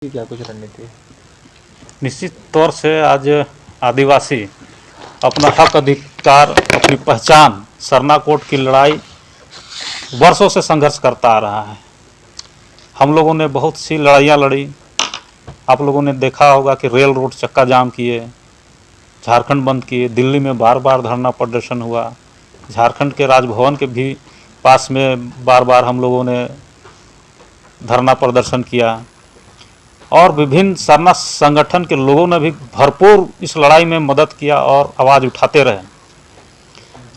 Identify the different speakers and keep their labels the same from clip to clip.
Speaker 1: क्या कुछ रणनीति है?
Speaker 2: निश्चित तौर से आज आदिवासी अपना हक अधिकार अपनी पहचान सरना कोट की लड़ाई वर्षों से संघर्ष करता आ रहा है। हम लोगों ने बहुत सी लड़ाइयाँ लड़ी। आप लोगों ने देखा होगा कि रेल रोड चक्का जाम किए, झारखंड बंद किए, दिल्ली में बार बार धरना प्रदर्शन हुआ, झारखंड के राजभवन के भी पास में बार बार हम लोगों ने धरना प्रदर्शन किया और विभिन्न सरना संगठन के लोगों ने भी भरपूर इस लड़ाई में मदद किया और आवाज़ उठाते रहे।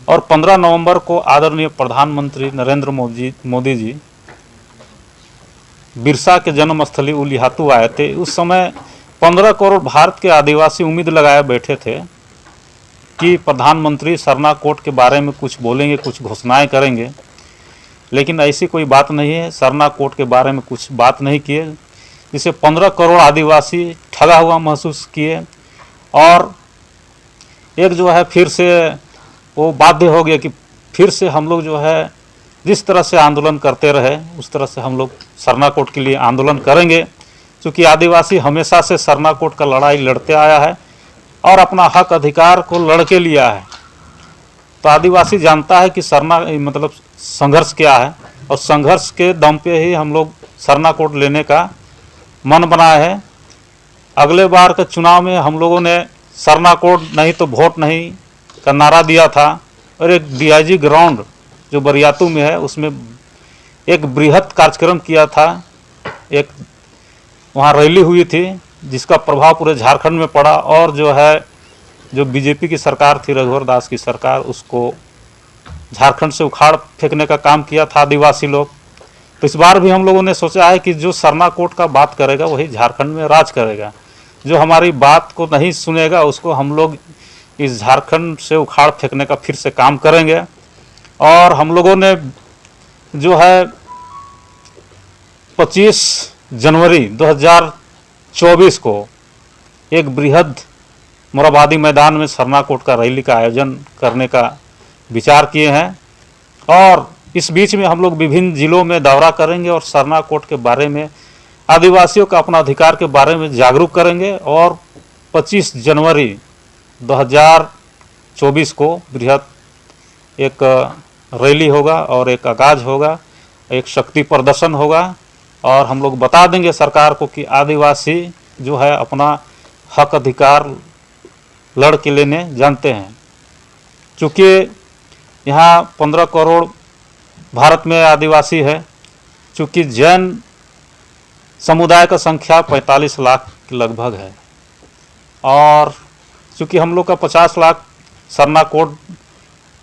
Speaker 2: और 15 नवंबर को आदरणीय प्रधानमंत्री नरेंद्र मोदी जी बिरसा के जन्मस्थली उलिहातू आए थे। उस समय 15 करोड़ भारत के आदिवासी उम्मीद लगाए बैठे थे कि प्रधानमंत्री सरना कोट के बारे में कुछ बोलेंगे, कुछ घोषणाएं करेंगे, लेकिन ऐसी कोई बात नहीं है। सरना कोट के बारे में कुछ बात नहीं किए, जिसे 15 करोड़ आदिवासी ठगा हुआ महसूस किए और एक जो है फिर से वो बाध्य हो गया कि फिर से हम लोग जो है जिस तरह से आंदोलन करते रहे उस तरह से हम लोग सरना कोट के लिए आंदोलन करेंगे, क्योंकि आदिवासी हमेशा से सरना कोट का लड़ाई लड़ते आया है और अपना हक अधिकार को लड़ के लिया है। तो आदिवासी जानता है कि सरना मतलब संघर्ष क्या है और संघर्ष के दम पे ही हम लोग सरना कोट लेने का मन बनाए है। अगले बार के चुनाव में हम लोगों ने सरना कोट नहीं तो वोट नहीं का नारा दिया था और एक डीआईजी ग्राउंड जो बरियातू में है उसमें एक बृहद कार्यक्रम किया था। एक वहाँ रैली हुई थी जिसका प्रभाव पूरे झारखंड में पड़ा और जो बीजेपी की सरकार थी, रघुवर दास की सरकार, उसको झारखंड से उखाड़ फेंकने का काम किया था आदिवासी लोग। तो इस बार भी हम लोगों ने सोचा है कि जो सरना कोट का बात करेगा वही झारखंड में राज करेगा। जो हमारी बात को नहीं सुनेगा उसको हम लोग इस झारखंड से उखाड़ फेंकने का फिर से काम करेंगे। और हम लोगों ने जो है 25 जनवरी 2024 को एक बृहद मोरहाबादी मैदान में सरना कोट का रैली का आयोजन करने का विचार किए हैं और इस बीच में हम लोग विभिन्न जिलों में दौरा करेंगे और सरना कोट के बारे में, आदिवासियों का अपना अधिकार के बारे में जागरूक करेंगे। और 25 जनवरी 2024 को बृहद एक रैली होगा और एक आगाज होगा, एक शक्ति प्रदर्शन होगा और हम लोग बता देंगे सरकार को कि आदिवासी जो है अपना हक अधिकार लड़ के लेने जानते हैं। चूँकि यहाँ 15 करोड़ भारत में आदिवासी है, चूँकि जैन समुदाय का संख्या 45 लाख के लगभग है और चूँकि हम लोग का 50 लाख सरना कोट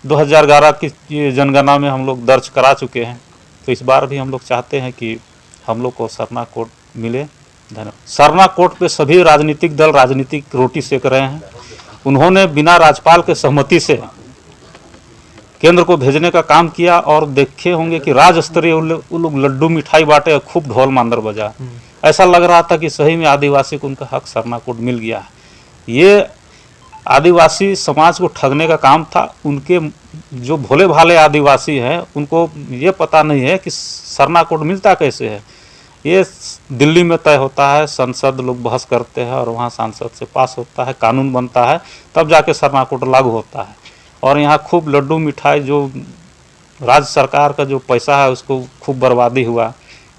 Speaker 2: 2011 की जनगणना में हम लोग दर्ज करा चुके हैं। तो इस बार भी हम लोग चाहते हैं कि हम लोग को सरना कोट मिले। धन्यवाद। सरना कोट पे सभी राजनीतिक दल राजनीतिक रोटी सेक रहे हैं। उन्होंने बिना राज्यपाल के सहमति से केंद्र को भेजने का काम किया और देखे होंगे कि राज्य स्तरीय वो लोग लड्डू मिठाई बांटे, खूब ढोल मांदर बजा। ऐसा लग रहा था कि सही में आदिवासी को उनका हक सरना कोट मिल गया है। ये आदिवासी समाज को ठगने का काम था। उनके जो भोले भाले आदिवासी हैं उनको ये पता नहीं है कि सरना कोट मिलता कैसे है। ये दिल्ली में तय होता है, संसद लोग बहस करते हैं और वहाँ सांसद से पास होता है, कानून बनता है, तब जाके सरना कोट लागू होता है। और यहाँ खूब लड्डू मिठाई, जो राज्य सरकार का जो पैसा है उसको खूब बर्बादी हुआ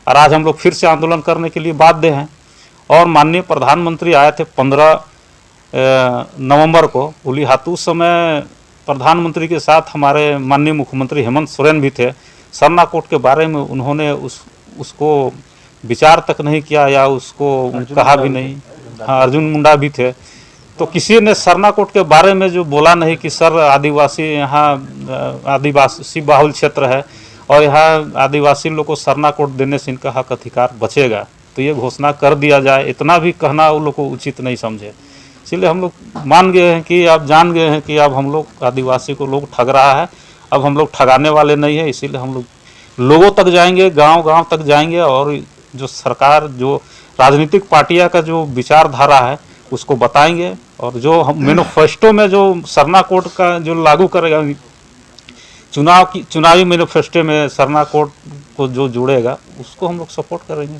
Speaker 2: और आज हम लोग फिर से आंदोलन करने के लिए बाध्य हैं। और माननीय प्रधानमंत्री आए थे 15 नवंबर को उलिहातू। उस समय प्रधानमंत्री के साथ हमारे माननीय मुख्यमंत्री हेमंत सोरेन भी थे। सरना कोट के बारे में उन्होंने उसको विचार तक नहीं किया या उसको कहा भी नहीं। हाँ, अर्जुन मुंडा भी थे। तो किसी ने सरना कोट के बारे में जो बोला नहीं कि सर आदिवासी यहाँ आदिवासी बाहुल क्षेत्र है और यहाँ आदिवासी लोग को सरना कोट देने से इनका हक अधिकार बचेगा, तो ये घोषणा कर दिया जाए, इतना भी कहना उन लोग को उचित नहीं समझे। इसलिए हम लोग मान गए हैं कि अब जान गए हैं कि अब हम लोग आदिवासी को लोग ठग रहा है, अब हम लोग ठगाने वाले नहीं है। इसीलिए हम लोग लोगों तक जाएंगे, गांव-गांव तक जाएंगे और जो सरकार, जो राजनीतिक पार्टियां का जो विचारधारा है उसको बताएंगे और जो हम मैनिफेस्टो में जो सरना कोट का जो लागू करेगा, चुनावी मैनिफेस्टो में सरना कोट को जो जोड़ेगा उसको हम लोग सपोर्ट करेंगे।